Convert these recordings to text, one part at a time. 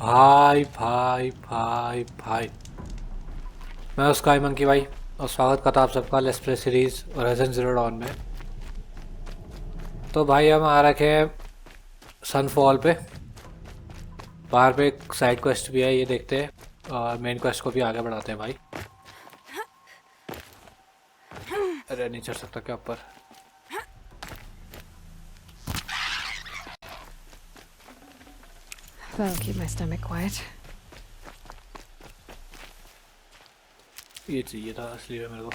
भाई भाई भाई भाई, मैं उसका मंकी भाई, और स्वागत करता हूं आप सबका let's play series Horizon Zero Dawn में। तो भाई हम आ रखे हैं सनफॉल पे। बाहर पे एक साइड क्वेस्ट भी है, ये देखते हैं, और मेन क्वेस्ट को भी आगे बढ़ाते हैं भाई। अरे नहीं चढ़ सकता क्या ऊपर? That'll keep my stomach quiet. ये चाहिए था असली में मेरे को।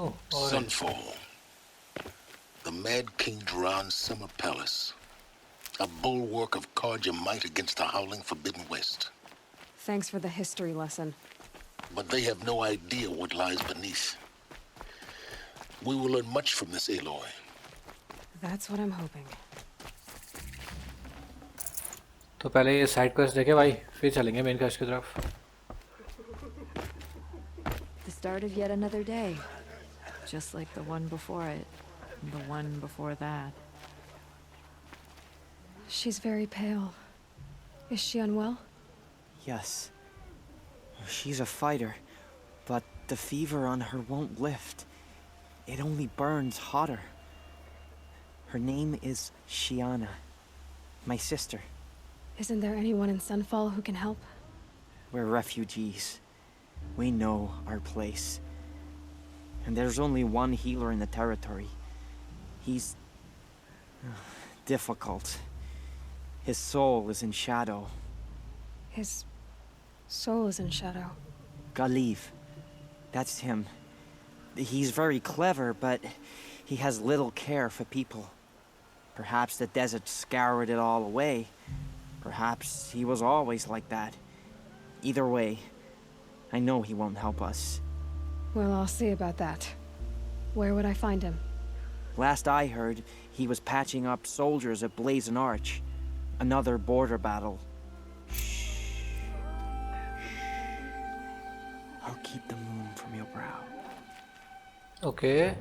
ओह, Sunfall. The Mad King Duran's summer palace. A bulwark of cards your might against the howling forbidden west. Thanks for the history lesson. But they have no idea what lies beneath. We will learn much from this Aloy. That's what I'm hoping. तो पहले ये side quest देखे भाई, फिर चलेंगे main quest की तरफ। The start of yet another day. Just like the one before it. And the one before that. She's very pale. Is she unwell? Yes. She's a fighter, but the fever on her won't lift. It only burns hotter. Her name is Shiana, my sister. Isn't there anyone in Sunfall who can help? We're refugees. We know our place. And there's only one healer in the territory. He's difficult. His soul is in shadow. His soul is in shadow. Galiv. That's him. He's very clever, but he has little care for people. Perhaps the desert scoured it all away. Perhaps he was always like that. Either way, I know he won't help us. Well, I'll see about that. Where would I find him? Last I heard, he was patching up soldiers at Blazon Arch. Another border battle. Shh. I'll keep the moon from your brow. Okay.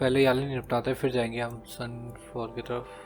पहले याली निपटाते फिर जाएंगे हम सनफॉल की तरफ।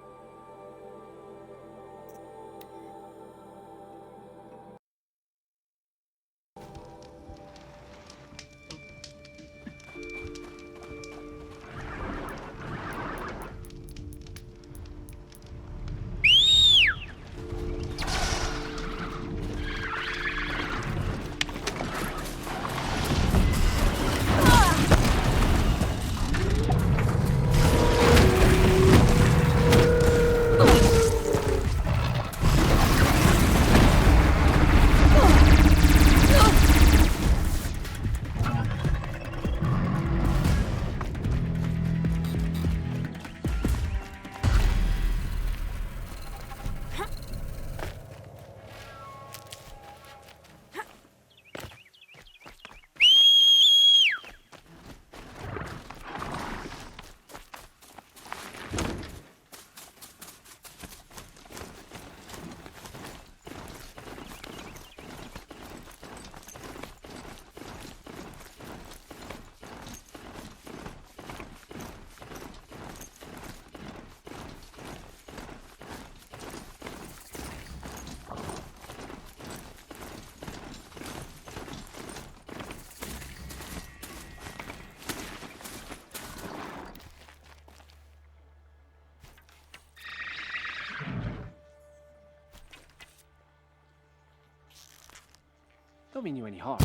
Don't mean you any harm.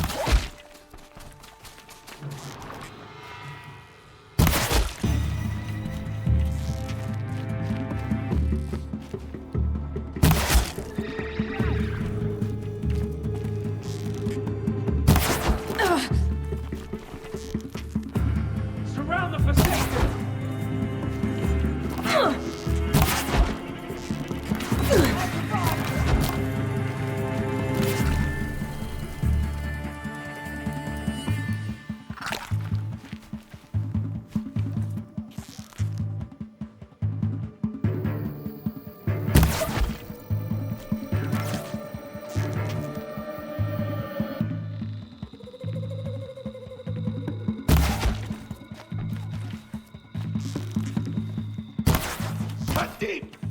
Surround the facility! deep.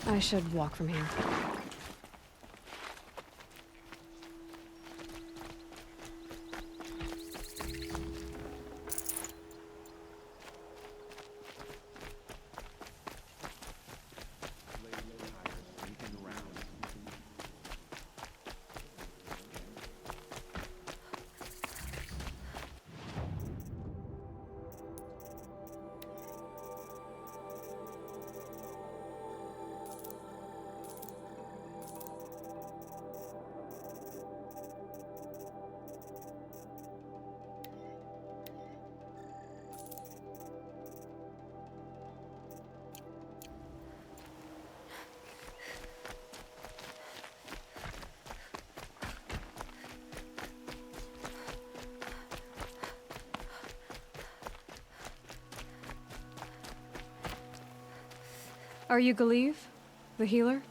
I should walk from here. Are you Galeev, the healer?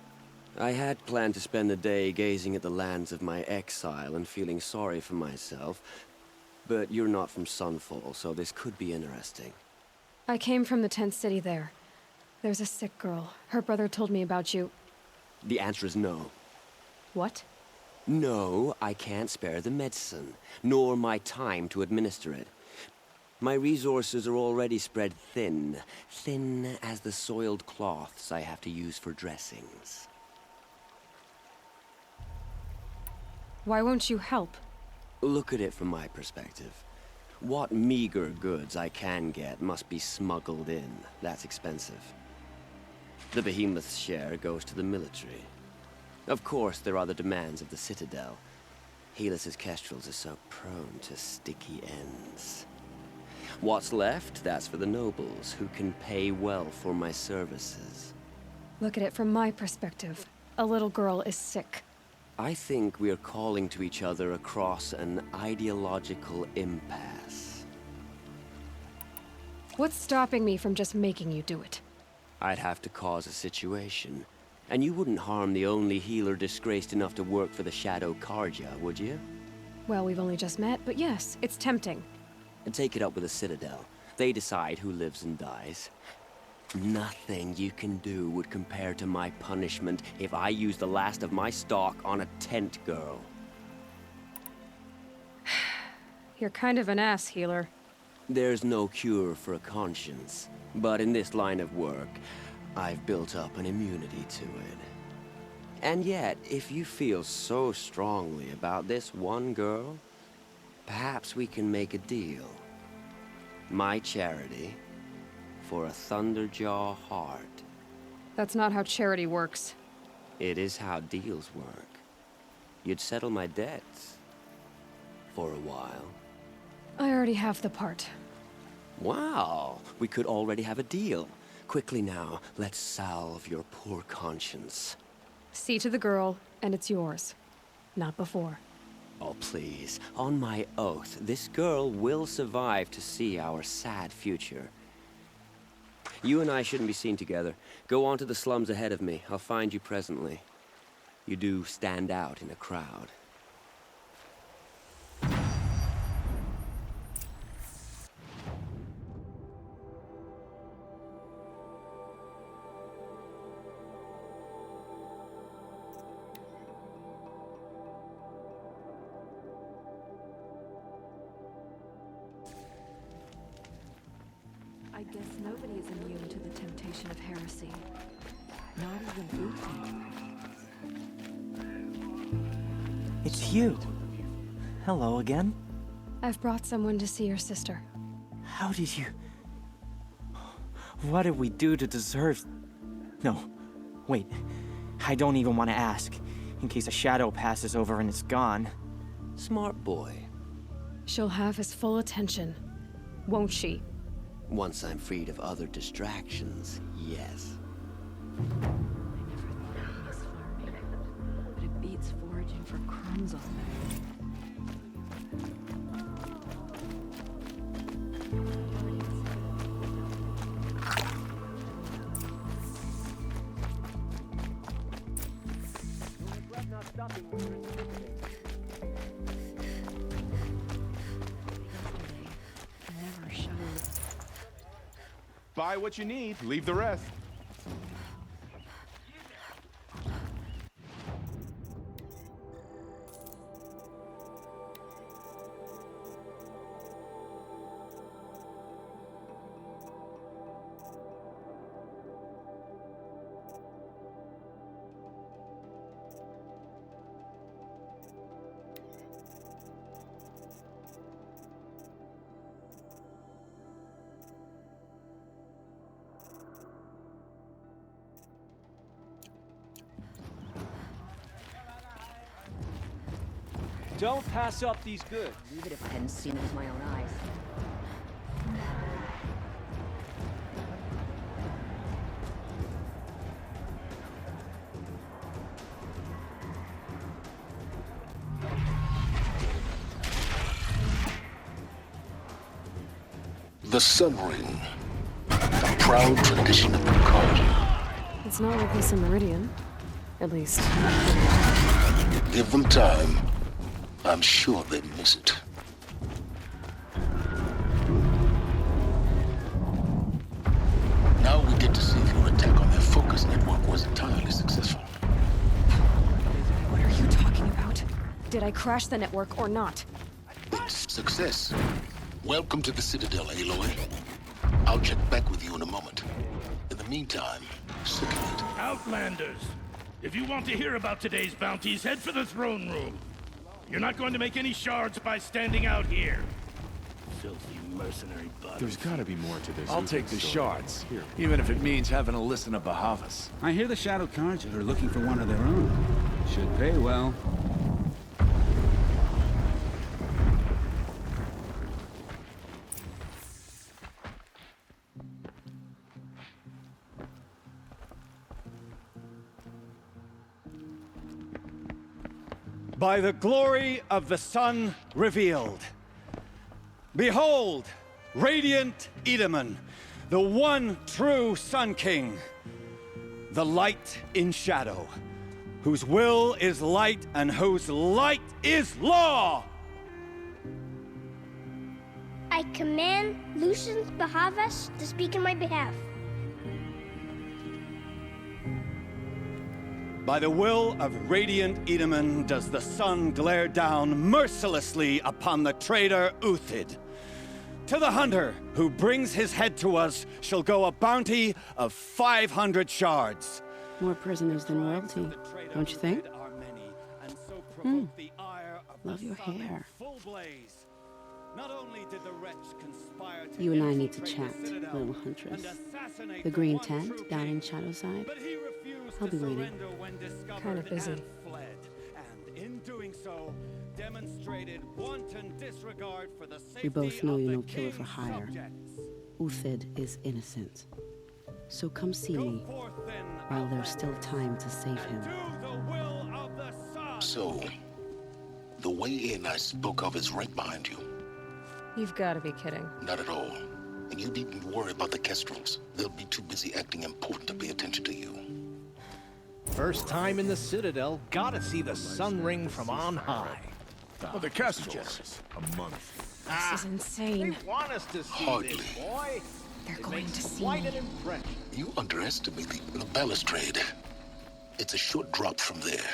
I had planned to spend the day gazing at the lands of my exile and feeling sorry for myself, but you're not from Sunfall, so this could be interesting. I came from the tent city there. There's a sick girl. Her brother told me about you. The answer is no. What? No, I can't spare the medicine, nor my time to administer it. My resources are already spread thin, thin as the soiled cloths I have to use for dressings. Why won't you help? Look at it from my perspective. What meager goods I can get must be smuggled in. That's expensive. The behemoth's share goes to the military. Of course, there are the demands of the Citadel. Helis's kestrels are so prone to sticky ends. What's left, that's for the nobles, who can pay well for my services. Look at it from my perspective. A little girl is sick. I think we're calling to each other across an ideological impasse. What's stopping me from just making you do it? I'd have to cause a situation. And you wouldn't harm the only healer disgraced enough to work for the Shadow Karja, would you? Well, we've only just met, but yes, it's tempting. And take it up with the Citadel. They decide who lives and dies. Nothing you can do would compare to my punishment if I use the last of my stock on a tent girl. You're kind of an ass, healer. There's no cure for a conscience. But in this line of work, I've built up an immunity to it. And yet, if you feel so strongly about this one girl, perhaps we can make a deal. My charity for a Thunderjaw heart. That's not how charity works. It is how deals work. You'd settle my debts. For a while. I already have the part. Wow, we could already have a deal. Quickly now, let's salve your poor conscience. See to the girl, and it's yours. Not before. Oh, please. On my oath, this girl will survive to see our sad future. You and I shouldn't be seen together. Go on to the slums ahead of me. I'll find you presently. You do stand out in a crowd. I guess nobody is immune to the temptation of heresy. Not even Uki. It's you. Hello again. I've brought someone to see your sister. How did you... What did we do to deserve... No, wait. I don't even want to ask, in case a shadow passes over and it's gone. Smart boy. She'll have his full attention, won't she? Once I'm freed of other distractions, yes. I never thought of it as farming, but it beats foraging for crumbs all day. Never showed. Buy what you need, leave the rest. Don't pass up these goods. Leave it if I hadn't seen it with my own eyes. The Sun Ring, a proud tradition of Picard. It's not like this in Meridian. At least. Give them time. I'm sure they miss it. Now we get to see if your attack on their focus network was entirely successful. What are you talking about? Did I crash the network or not? It's success. Welcome to the Citadel, Aloy. I'll check back with you in a moment. In the meantime, circulate. Outlanders! If you want to hear about today's bounties, head for the throne room. You're not going to make any shards by standing out here. Filthy mercenary bugs. There's gotta be more to this. I'll take the shards, even if it means having to listen to Bahavas. I hear the Shadow Cards are looking for one of their own. Should pay well. By the glory of the sun revealed. Behold, radiant Edaman, the one true Sun King, the light in shadow, whose will is light and whose light is law! I command Lucius Bahavas to speak in my behalf. By the will of radiant Edaman does the sun glare down mercilessly upon the traitor Uthid. To the hunter who brings his head to us shall go a bounty of 500 shards. More prisoners than royalty, don't you think? So Love your hair. Not only did the wretch conspire to You and I need to infiltrate chat, the Citadel little huntress. and assassinate The green one tent true down in king, Shadowside. but he refused I'll to be waiting. surrender when discovered Kinda busy. and fled. And in doing so, demonstrated wanton disregard for the safety We both know of you're the no killer for king's hire. subjects. Uthid is innocent. So come see Go me forth then, while there's still time to save him. do the will of the sun. So, the way in I spoke of is right behind you. You've got to be kidding. Not at all. And you needn't worry about the Kestrels. They'll be too busy acting important to pay attention to you. First time in the Citadel, gotta see the sun ring from on high. Well, the Kestrels. A month. This is insane. They want us to see Hardly. this, boy. They're It going makes to see quite me. an impression. You underestimate the balustrade. It's a short drop from there.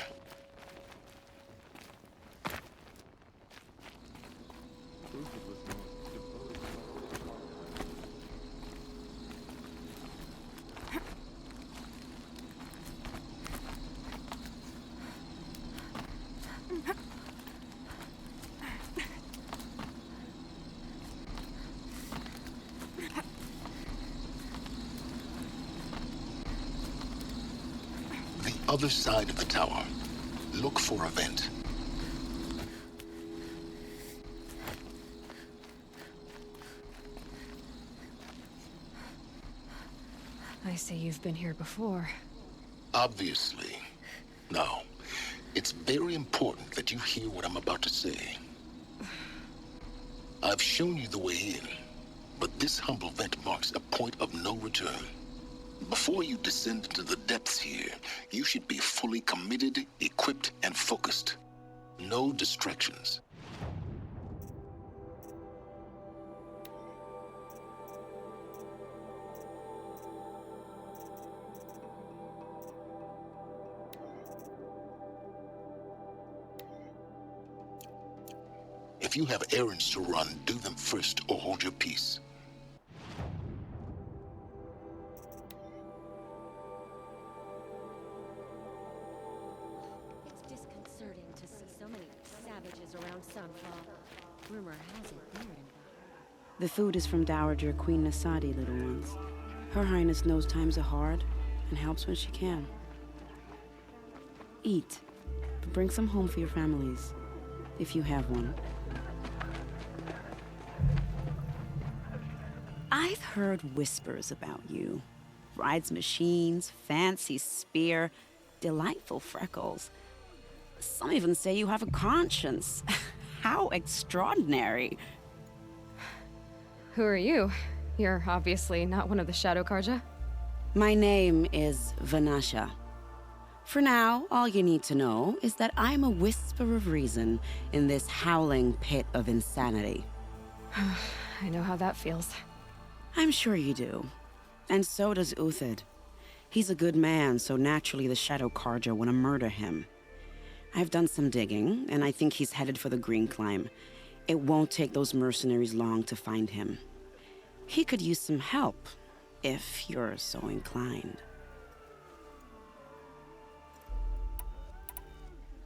The other side of the tower. Look for a vent. I see you've been here before. Obviously. Now, it's very important that you hear what I'm about to say. I've shown you the way in, but this humble vent marks a point of no return. Before you descend into the depths here, you should be fully committed, equipped, and focused. No distractions. If you have errands to run, do them first or hold your peace. It's disconcerting to see so many savages around Sunfall. Rumor has it they're in. The food is from Dowager Queen Nasadi, little ones. Her Highness knows times are hard and helps when she can. Eat, but bring some home for your families, if you have one. I've heard whispers about you. Rides machines, fancy spear, delightful freckles. Some even say you have a conscience. How extraordinary. Who are you? You're obviously not one of the Shadow Karja. My name is Vanasha. For now, all you need to know is that I'm a whisper of reason in this howling pit of insanity. I know how that feels. I'm sure you do. And so does Uthid. He's a good man, so naturally the Shadow Karja want to murder him. I've done some digging, and I think he's headed for the Green Climb. It won't take those mercenaries long to find him. He could use some help, if you're so inclined.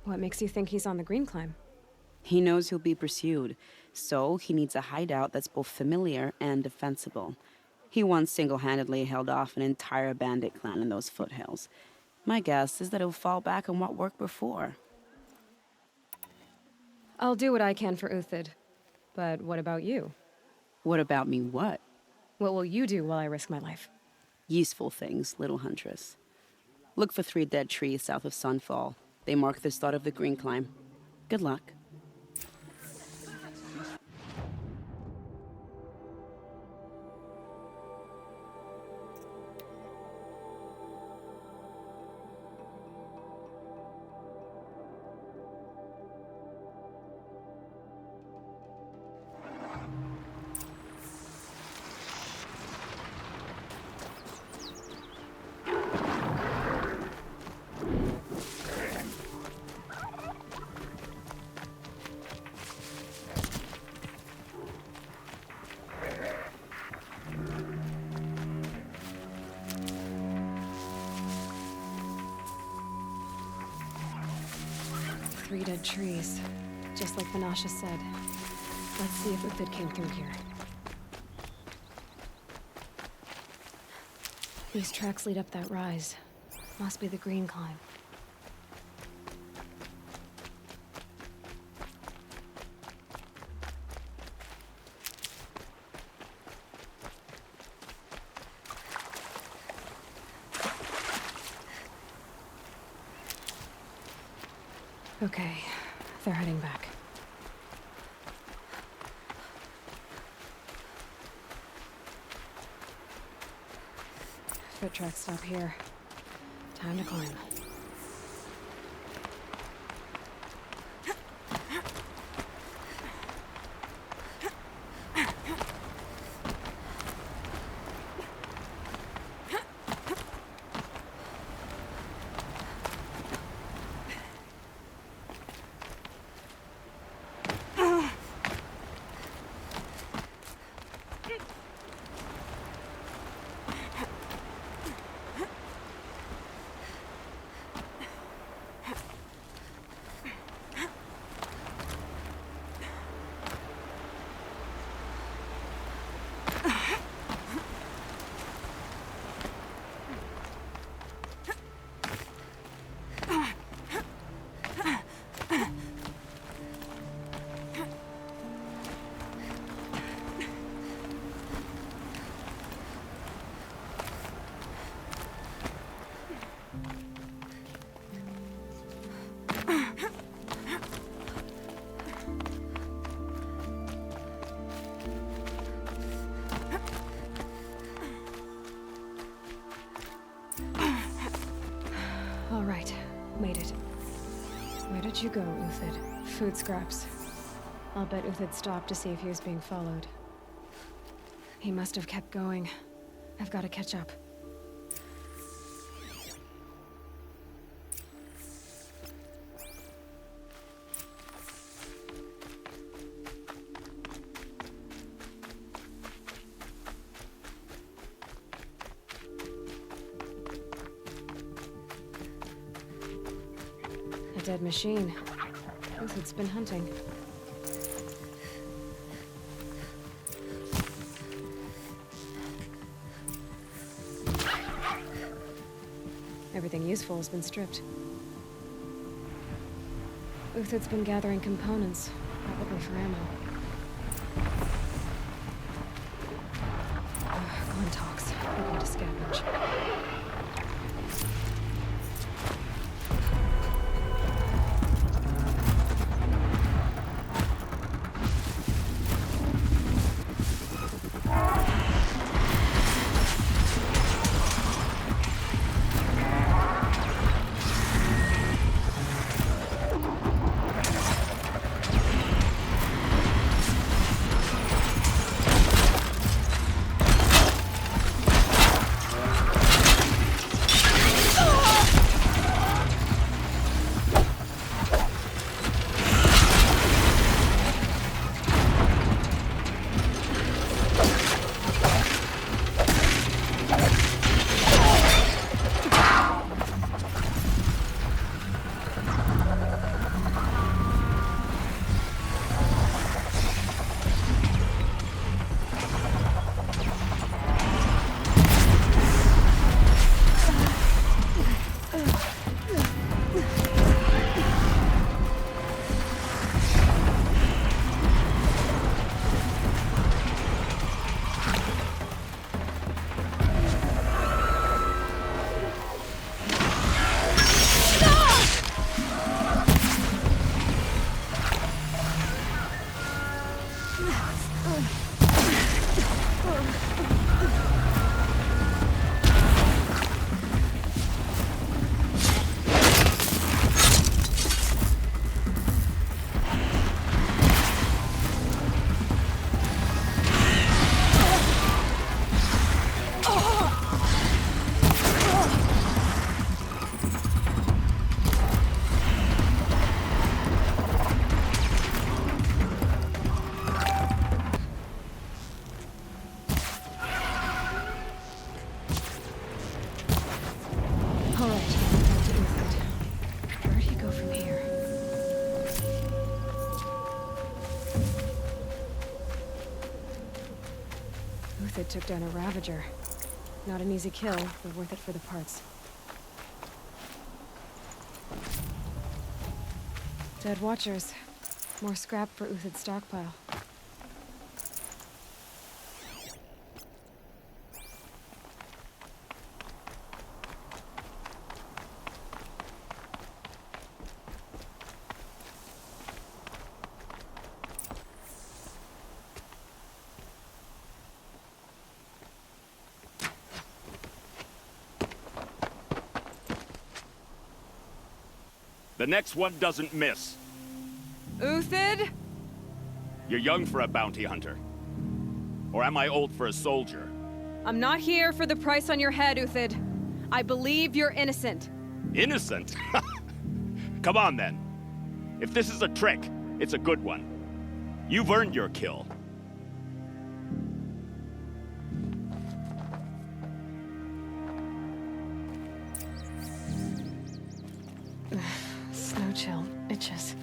What makes you think he's on the Green Climb? He knows he'll be pursued, so he needs a hideout that's both familiar and defensible. He once single-handedly held off an entire bandit clan in those foothills. My guess is that he'll fall back on what worked before. I'll do what I can for Uthid. But what about you? What about me what? What will you do while I risk my life? Useful things, little huntress. Look for 3 dead trees south of Sunfall. They mark the start of the Green Climb. Good luck. Three dead trees, just like Vanasha said. Let's see if Uthid came through here. These tracks lead up that rise. Must be the green climb. Okay, they're heading back. Foot tracks stop here. Time to climb. All right, made it. Where did you go, Uthid? Food scraps. I'll bet Uthid stopped to see if he was being followed. He must have kept going. I've got to catch up. Dead machine. Uthid's been hunting. Everything useful has been stripped. Uthid's been gathering components, probably for ammo. Gone talks. We need to scavenge. took down a Ravager. Not an easy kill, but worth it for the parts. Dead Watchers. More scrap for Uthid's stockpile. The next one doesn't miss. Uthid? You're young for a bounty hunter. Or am I old for a soldier? I'm not here for the price on your head, Uthid. I believe you're innocent. Innocent? Come on, then. If this is a trick, it's a good one. You've earned your kill. Snow chill. Itches.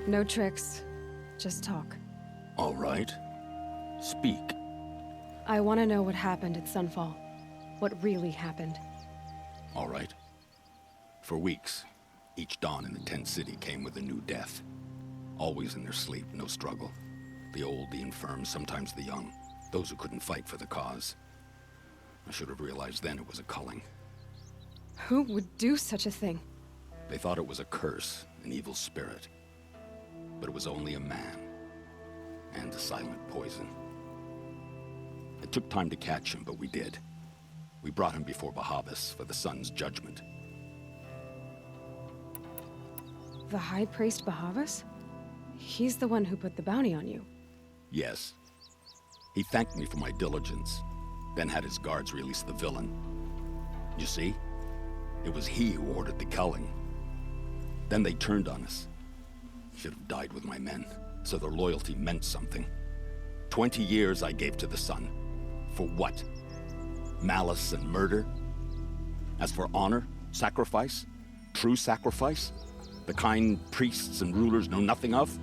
No tricks. Just talk. All right. Speak. I want to know what happened at Sunfall. What really happened. All right. For weeks, each dawn in the tent city came with a new death. Always in their sleep, no struggle. The old, the infirm, sometimes the young. Those who couldn't fight for the cause. I should have realized then it was a culling. Who would do such a thing? They thought it was a curse, an evil spirit. But it was only a man. And a silent poison. It took time to catch him, but we did. We brought him before Bahavas for the sun's judgment. The High Priest Bahavas? He's the one who put the bounty on you. Yes. He thanked me for my diligence, then had his guards release the villain. You see? It was he who ordered the culling. Then they turned on us. Should have died with my men, so their loyalty meant something. 20 years I gave to the sun. For what? Malice and murder? As for honor, sacrifice, true sacrifice, the kind priests and rulers know nothing of?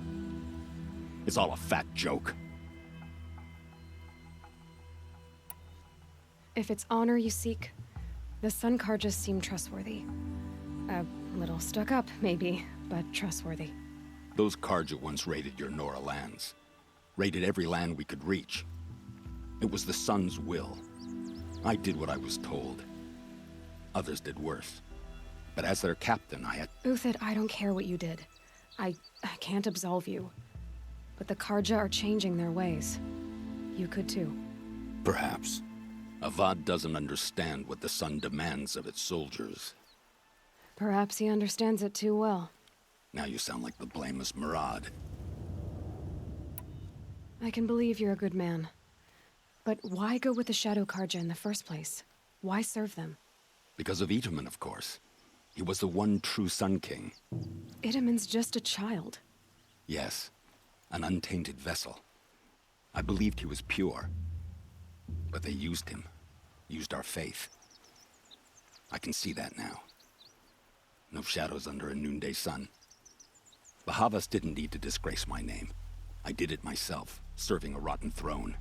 It's all a fat joke. If it's honor you seek, the Sun Karjas seem trustworthy. A little stuck up, maybe, but trustworthy. Those Karja once raided your Nora lands. Raided every land we could reach. It was the Sun's will. I did what I was told. Others did worse. But as their captain, I had... Uthid, I don't care what you did. I can't absolve you. But the Karja are changing their ways. You could too. Perhaps. Avad doesn't understand what the Sun demands of its soldiers. Perhaps he understands it too well. Now you sound like the blameless Murad. I can believe you're a good man. But why go with the Shadow Karja in the first place? Why serve them? Because of Itaman, of course. He was the one true Sun King. Itaman's just a child. Yes, an untainted vessel. I believed he was pure. But they used him. Used our faith. I can see that now. No shadows under a noonday sun. Bahavas didn't need to disgrace my name. I did it myself, serving a rotten throne.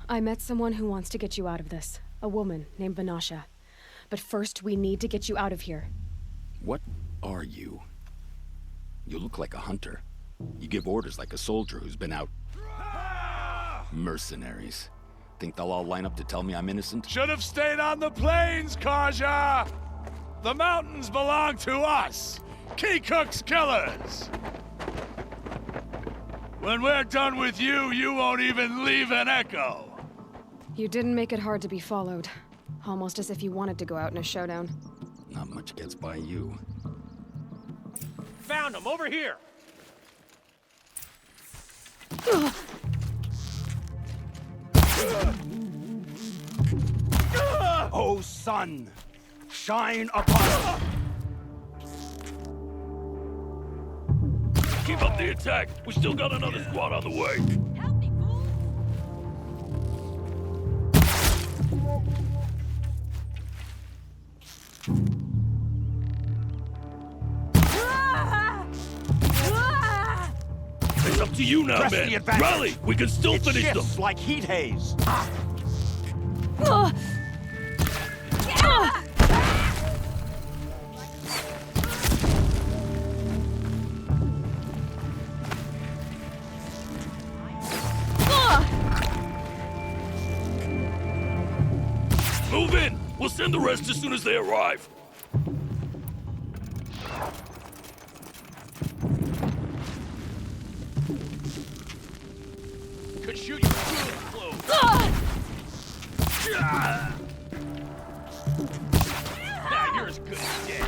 I met someone who wants to get you out of this. A woman named Vanasha. But first, we need to get you out of here. What are you? You look like a hunter. You give orders like a soldier who's been out... Mercenaries. Think they'll all line up to tell me I'm innocent? Should have stayed on the plains, Karja! The mountains belong to us! Keycook's killers! When we're done with you, you won't even leave an echo! You didn't make it hard to be followed. Almost as if you wanted to go out in a showdown. Not much gets by you. Found him, over here! O sun, shine upon... Keep up the attack. We still got another squad on the way. Help me, fool! up to you now, Press man. the advantage. Rally! We can still It finish them! shifts like heat haze. Move in! We'll send the rest as soon as they arrive. Could shoot you really close. Now you're as good as dead.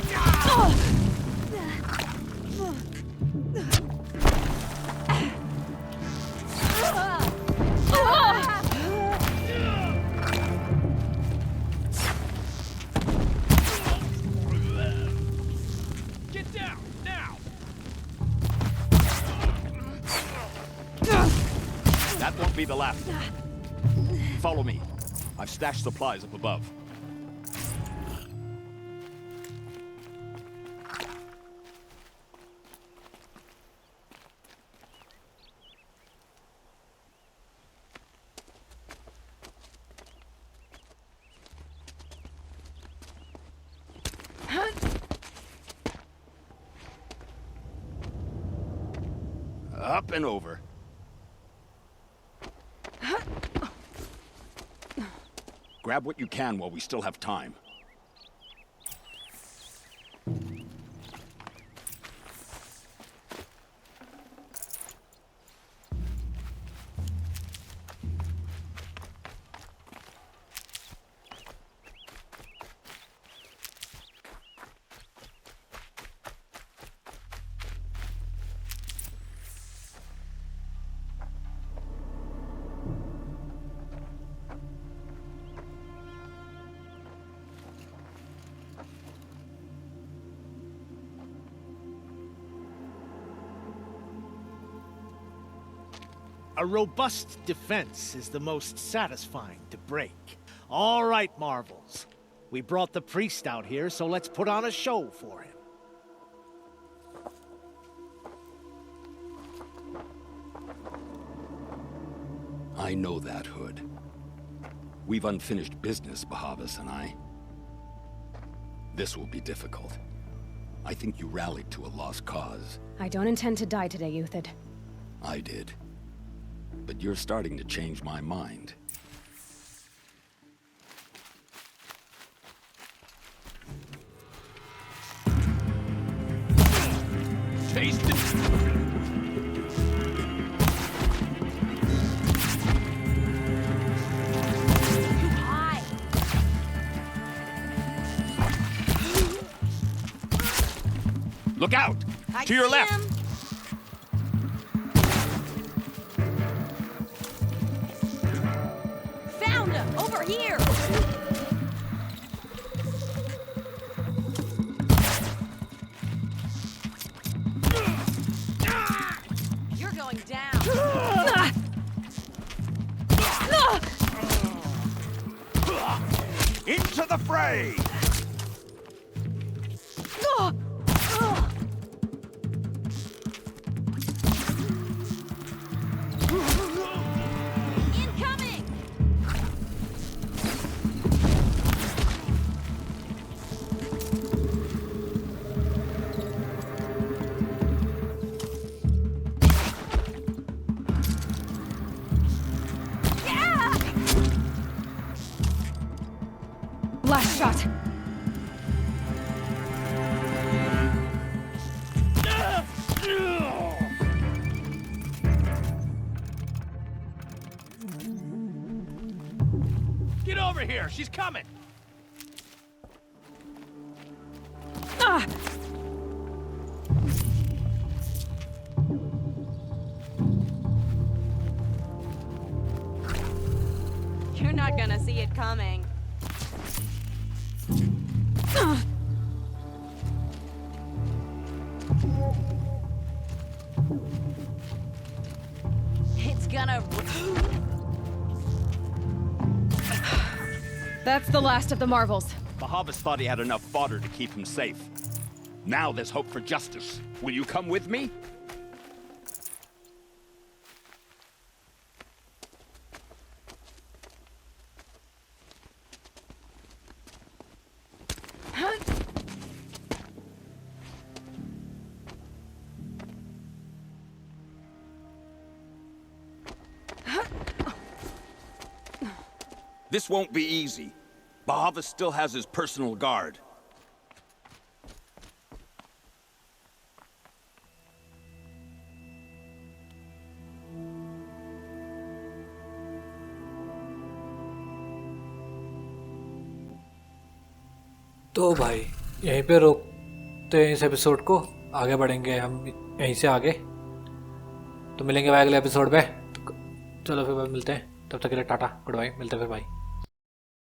Get down, now! That won't be the last. Follow me. I've stashed supplies up above. Up and over. Grab what you can while we still have time. A robust defense is the most satisfying to break. All right, Marvels. We brought the priest out here, so let's put on a show for him. I know that, Hood. We've unfinished business, Bahavas and I. This will be difficult. I think you rallied to a lost cause. I don't intend to die today, Uthid. I did. But you're starting to change my mind. Taste it! Too high! Look out! I To your see left! him. Found him! Over here! You're going down! Into the fray! Incoming! Last shot. Get over here! She's coming! Ah! You're not gonna see it coming. It's gonna... That's the last of the Marvels. Bahavas thought he had enough fodder to keep him safe. Now there's hope for justice. Will you come with me? This won't be easy. Bahavas still has his personal guard. तो भाई यहीं पे रोकते हैं इस episode को, आगे बढ़ेंगे हम यहीं से आगे। तो मिलेंगे भाई अगले एपिसोड पे। चलो फिर भाई मिलते हैं, तब तक के लिए टाटा गुड बाय, मिलते हैं फिर भाई।